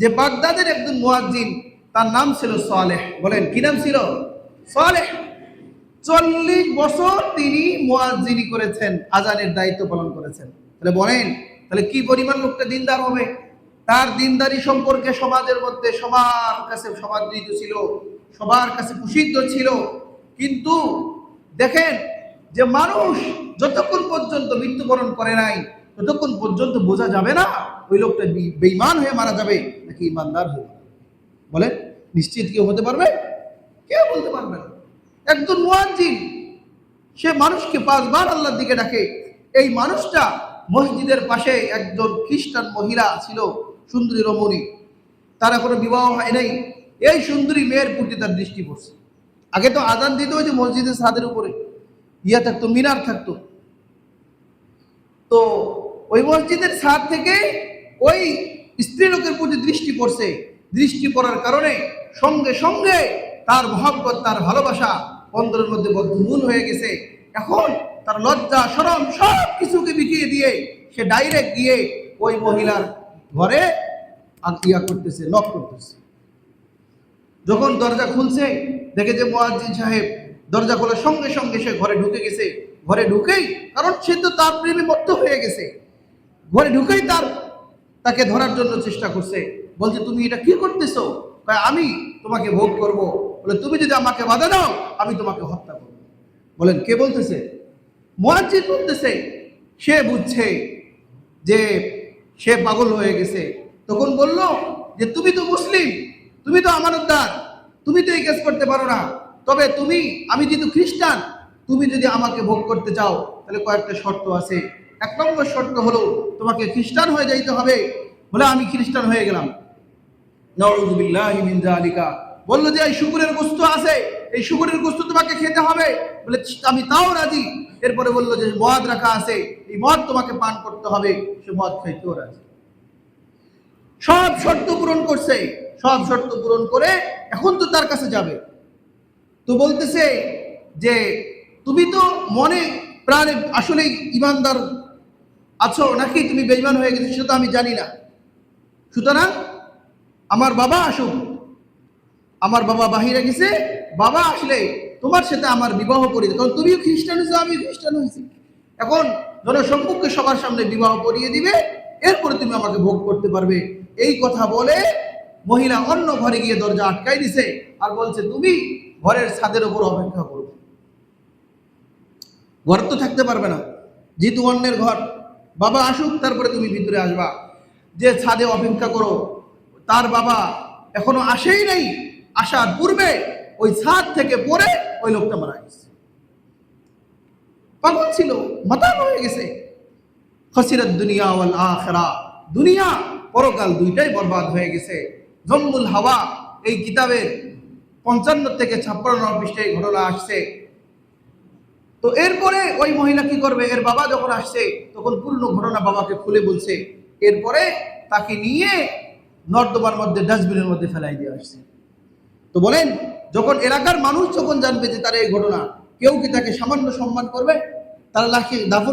যে বাগদাদের একজন মুয়াজ্জিন, তার নাম ছিল সালেহ। বলেন কি নাম ছিল? সালেহ। 40 বছর তিনি মুয়াজ্জিনি করেছেন, আজানের দায়িত্ব পালন করেছেন। তাহলে বলেন, তাহলে কি পরিমাণ লোকটা দিনদার হবে? তার দিনদারি সম্পর্কে সমাজের মধ্যে সবার কাছে সমাদৃত ছিল, সবার কাছে প্রসিদ্ধ ছিল। কিন্তু দেখেন যে মানুষ যতক্ষণ পর্যন্ত মৃত্যুবরণ করে নাই, ততক্ষণ পর্যন্ত বোঝা যাবে না ওই লোকটা বেঈমান হয়ে মারা যাবে নাকি ইমানদার হয়ে। বলেন নিশ্চিত কেউ হতে পারবে? কেউ বলতে পারবে না। একজন মুয়াজ্জিন, সে মানুষকে 5 বার আল্লাহর দিকে ডাকে। এই মানুষটা মসজিদের পাশে একজন খ্রিস্টান মহিলা ছিল, সুন্দরী রমণী, তার এখনো বিবাহ হয় নাই। এই সুন্দরী মেয়ের প্রতি তার দৃষ্টি পড়ছে। আগে তো আজান দিত ওই যে মসজিদের ছাদের উপরে থাকতো, মিনার থাকতো। তো ওই মসজিদের ছাদ থেকে ওই স্ত্রী লোকের প্রতি দৃষ্টি পড়ছে। দৃষ্টি পড়ার কারণে সঙ্গে সঙ্গে তার মহব্বত, তার ভালোবাসা অন্তরের মধ্যে বদ্ধমূল হয়ে গেছে। এখন তার লজ্জা শরম সব কিছুকে বিকিয়ে দিয়ে সে ডাইরেক্ট গিয়ে ওই মহিলার ঘরে করতেছে, নক করতেছে। যখন দরজা খুলছে, দেখে যে মুয়াজ্জিন সাহেব, দরজা খোলার সঙ্গে সঙ্গে সে ঘরে ঢুকে গেছে। ঘরে ঢুকেই, কারণ সে তো তার প্রেমে মত্ত হয়ে গেছে, ঘরে ঢুকেই তাকে ধরার জন্য চেষ্টা করছে। বলছে তুমি এটা কি করতেছো? আমি তোমাকে ভোগ করব। বলে তুমি যদি আমাকে বাধা দাও, আমি তোমাকে হত্যা করব। বলেন কে বলতেছে? মুয়াজ্জিন বলতেছে। সে বুঝছে যে সে পাগল হয়ে গেছে। তখন বলল যে তুমি তো মুসলিম, তুমি তো আমানতদার, তুমি তো এই কাজ করতে পারো না। তবে আমি যেহেতু খ্রিস্টান, তুমি যদি আমাকে ভোগ করতে চাও তাহলে কয়েকটা শর্ত আছে। 1 নম্বর শর্ত হলো তোমাকে খ্রিস্টান হয়ে যাইতে হবে। বলে আমি খ্রিস্টান হয়ে গেলাম। নাউযু বিল্লাহি মিন যালিকা। বলল যে এই শুকরের গোশত আছে, এই শুকরের গোশত তোমাকে খেতে হবে। বলে আমি তাও রাজি। এরপরে বলল যে মদ রাখা আছে, এই মদ তোমাকে পান করতে হবে। সে মদ খাইতেও রাজি। সব শর্ত পূরণ করছে। সব শর্ত পূরণ করে এখন তো তার কাছে যাবে। তো বলতেছে যে তুমি তো মনে প্রাণে আসলে ইমানদার আছো নাকি তুমি বেঈমান হয়ে গেছো সেটা আমি জানি না। সুতরাং আমার বাবা আসুক। আমার বাবা বাহিরে গেছে, বাবা আসলে তোমার সাথে আমার বিবাহ করিয়ে, কারণ তুমিও খ্রিস্টান হয়েছো, আমি খ্রিস্টান হয়েছি। এখন জনসম্মুখে সবার সামনে বিবাহ করিয়ে দিবে, এরপরে তুমি আমাকে ভোগ করতে পারবে। এই কথা বলে মহিলা অন্য ঘরে গিয়ে দরজা আটকাই দিছে আর বলছে তুমি ঘরের ছাদের উপর অপেক্ষা করো। ঘর তো থাকতে পারবে না, যেহেতু অন্যের ঘর। বাবা আসুক, তারপরে তুমি ভিতরে আসবা। যে ছাদে অপেক্ষা করো, তার বাবা এখনো আসেই নাই। আসার পূর্বে ওই ছাদ থেকে পড়ে ওই লোকটা মারা গেছে। পাগল ছিল, মাতাল হয়ে গেছে। খাসিরাত দুনিয়া ওয়াল আখিরা, দুনিয়া পরকাল দুইটাই বরবাদ হয়ে গেছে। জম্মুল হাওয়া এই কিতাবের 55 থেকে 56 পৃষ্ঠায় ঘটনা আসছে। তো এরপরে ওই মহিলা কি করবে? এর বাবা যখন আসছে তখন পূর্ণ ঘটনা বাবাকে খুলে বলছে। এরপরে তাকে নিয়ে নর্দমার মধ্যে, ডাস্টবিনের মধ্যে ফেলাই দিয়ে আসছে। তো বলেন, যখন এলাকার মানুষ যখন জানবে যে তার এই ঘটনা, কেউ কি তাকে সামান্য সম্মান করবে? তারা লাশকে দাফন